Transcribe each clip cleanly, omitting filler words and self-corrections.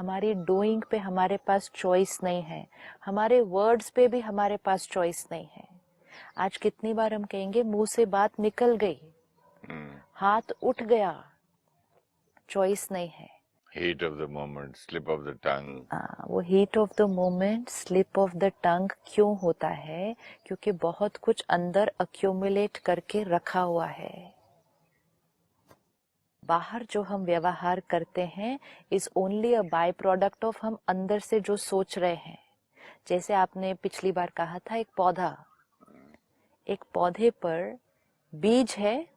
हमारी डूइंग पे हमारे पास चॉइस नहीं है, हमारे वर्ड्स पे भी हमारे पास चॉइस नहीं है। आज कितनी बार हम कहेंगे मुंह से बात निकल गई, हाथ उठ गया, चॉइस नहीं है। Heat of the moment, slip of the tongue. वो heat of the moment, slip of the tongue क्यों होता है? क्योंकि बहुत कुछ अंदर अक्यूमुलेट करके रखा हुआ है। बाहर जो हम व्यवहार करते हैं is only a by product of हम अंदर से जो सोच रहे हैं। जैसे आपने पिछली बार कहा था, एक पौधे पर बीज है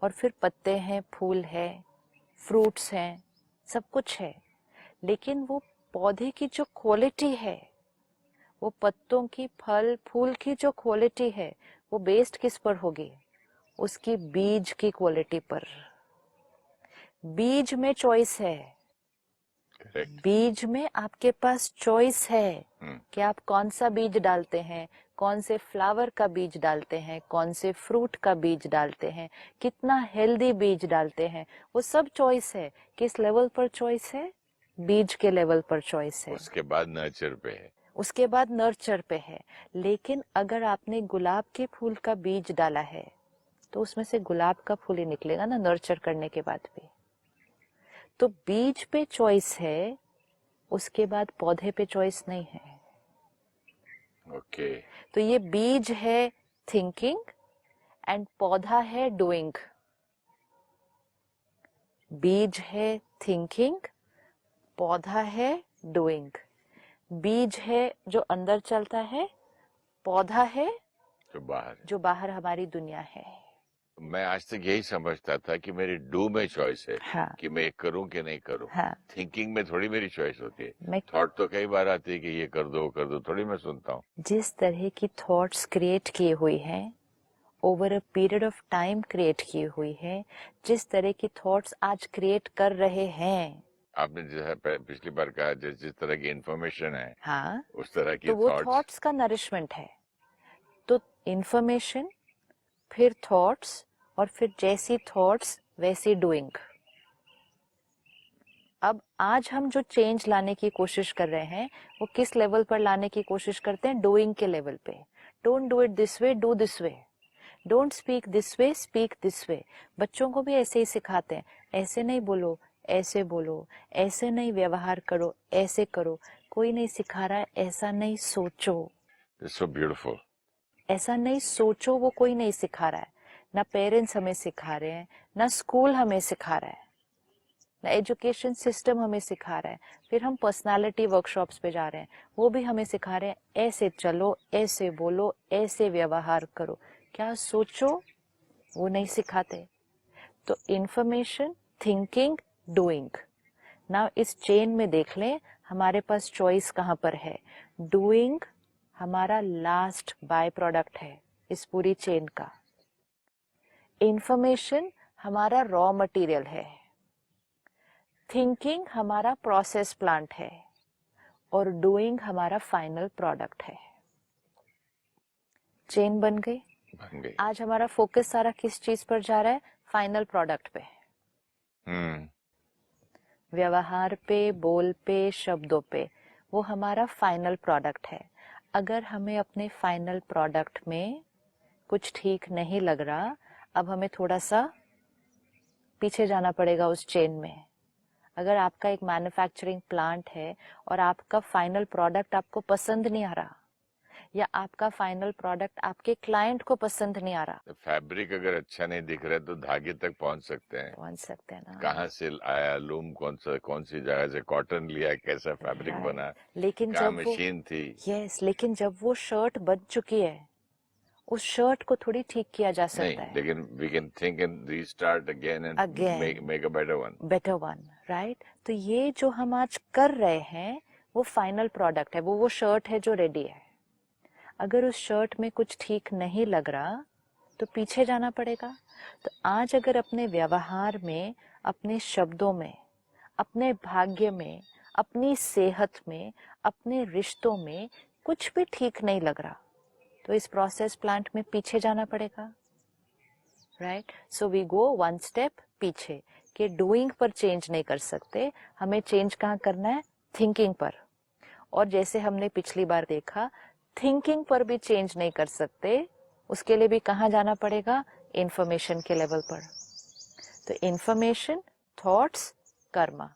और फिर पत्ते हैं, फूल है, फ्रूट्स हैं, सब कुछ है, लेकिन वो पौधे की जो क्वालिटी है, वो पत्तों की, फल फूल की जो क्वालिटी है, वो बेस्ड किस पर होगी? उसकी बीज की क्वालिटी पर। बीज में चॉइस है। Correct. बीज में आपके पास चॉइस है कि आप कौन सा बीज डालते हैं, कौन से फ्लावर का बीज डालते हैं, कौन से फ्रूट का बीज डालते हैं, कितना हेल्दी बीज डालते हैं, वो सब चॉइस है। किस लेवल पर चॉइस है? बीज के लेवल पर चॉइस है। उसके बाद नर्चर पे है। उसके बाद नर्चर पे है। लेकिन अगर आपने गुलाब के फूल का बीज डाला है तो उसमें से गुलाब का फूल ही निकलेगा ना, नर्चर करने के बाद भी। तो बीज पे चॉइस है, उसके बाद पौधे पे चॉइस नहीं है। ओके। तो ये बीज है थिंकिंग एंड पौधा है डूइंग। बीज है थिंकिंग, पौधा है डूइंग। बीज है जो अंदर चलता है, पौधा है जो बाहर हमारी दुनिया है। मैं आज तक यही समझता था कि मेरी डू में चॉइस है। हाँ। कि मैं करूं कि नहीं करूं। हाँ। थिंकिंग में थोड़ी मेरी चॉइस होती है। मैं थॉट तो कई बार आती है कि ये कर दो, थोड़ी मैं सुनता हूँ। जिस तरह की थॉट्स क्रिएट किए हुई हैं, over a period of time create की हुई है, जिस तरह की थॉट्स आज क्रिएट कर रहे हैं, आपने जैसा पिछली बार कहा, जिस तरह की इंफॉर्मेशन है, हाँ, उस तरह की तो वो थॉट्स। थॉट्स का नरिशमेंट है। तो इंफॉर्मेशन, फिर थॉट्स, और फिर जैसी थॉट्स वैसी डूइंग। अब आज हम जो चेंज लाने की कोशिश कर रहे हैं वो किस लेवल पर लाने की कोशिश करते हैं? डूइंग के लेवल पे। Don't do it this way, do this way. Don't speak this way, speak this way. बच्चों को भी ऐसे ही सिखाते हैं, ऐसे नहीं बोलो, ऐसे बोलो, ऐसे नहीं व्यवहार करो, ऐसे करो। कोई नहीं सिखा रहा है ऐसा नहीं सोचो। So beautiful. ऐसा नहीं सोचो, वो कोई नहीं सिखा रहा है। ना पेरेंट्स हमें सिखा रहे हैं, ना स्कूल हमें सिखा रहा है, ना एजुकेशन सिस्टम हमें सिखा रहा है। फिर हम पर्सनालिटी वर्कशॉप्स पे जा रहे हैं, वो भी हमें सिखा रहे हैं ऐसे चलो, ऐसे बोलो, ऐसे व्यवहार करो। क्या सोचो, वो नहीं सिखाते। तो इंफॉर्मेशन, थिंकिंग, डूइंग। ना इस चेन में देख लें हमारे पास चॉइस कहाँ पर है। डूइंग हमारा लास्ट बाय प्रोडक्ट है इस पूरी चेन का। इंफॉर्मेशन हमारा रॉ मटेरियल है, थिंकिंग हमारा प्रोसेस प्लांट है, और डूइंग हमारा फाइनल प्रोडक्ट है। चेन बन गई। आज हमारा फोकस सारा किस चीज पर जा रहा है? फाइनल प्रोडक्ट पे। व्यवहार पे, बोल पे, शब्दों पे, वो हमारा फाइनल प्रोडक्ट है। अगर हमें अपने फाइनल प्रोडक्ट में कुछ ठीक नहीं लग रहा, अब हमें थोड़ा सा पीछे जाना पड़ेगा उस चेन में। अगर आपका एक मैन्युफैक्चरिंग प्लांट है और आपका फाइनल प्रोडक्ट आपको पसंद नहीं आ रहा, या आपका फाइनल प्रोडक्ट आपके क्लाइंट को पसंद नहीं आ रहा, फैब्रिक अगर अच्छा नहीं दिख रहा है तो धागे तक पहुंच सकते हैं ना। कहाँ से आया लूम, कौन सी जगह से कॉटन लिया, कैसा फैब्रिक बना, लेकिन क्या जब मशीन थी। लेकिन जब वो शर्ट बन चुकी है, उस शर्ट को थोड़ी ठीक किया जा सकता है। लेकिन we can think and restart again and make a better one. Right. तो ये जो हम आज कर रहे हैं वो फाइनल प्रोडक्ट है, वो शर्ट है जो रेडी है। अगर उस शर्ट में कुछ ठीक नहीं लग रहा तो पीछे जाना पड़ेगा। तो आज अगर अपने व्यवहार में, अपने शब्दों में, अपने भाग्य में, अपनी सेहत में, अपने रिश्तों में कुछ भी ठीक नहीं लग रहा, तो इस प्रोसेस प्लांट में पीछे जाना पड़ेगा। Right. So we go one step पीछे। कि डूइंग पर चेंज नहीं कर सकते, हमें चेंज कहाँ करना है? थिंकिंग पर। और जैसे हमने पिछली बार देखा, थिंकिंग पर भी चेंज नहीं कर सकते, उसके लिए भी कहाँ जाना पड़ेगा? इंफॉर्मेशन के लेवल पर। तो इंफॉर्मेशन, थॉट्स, कर्मा।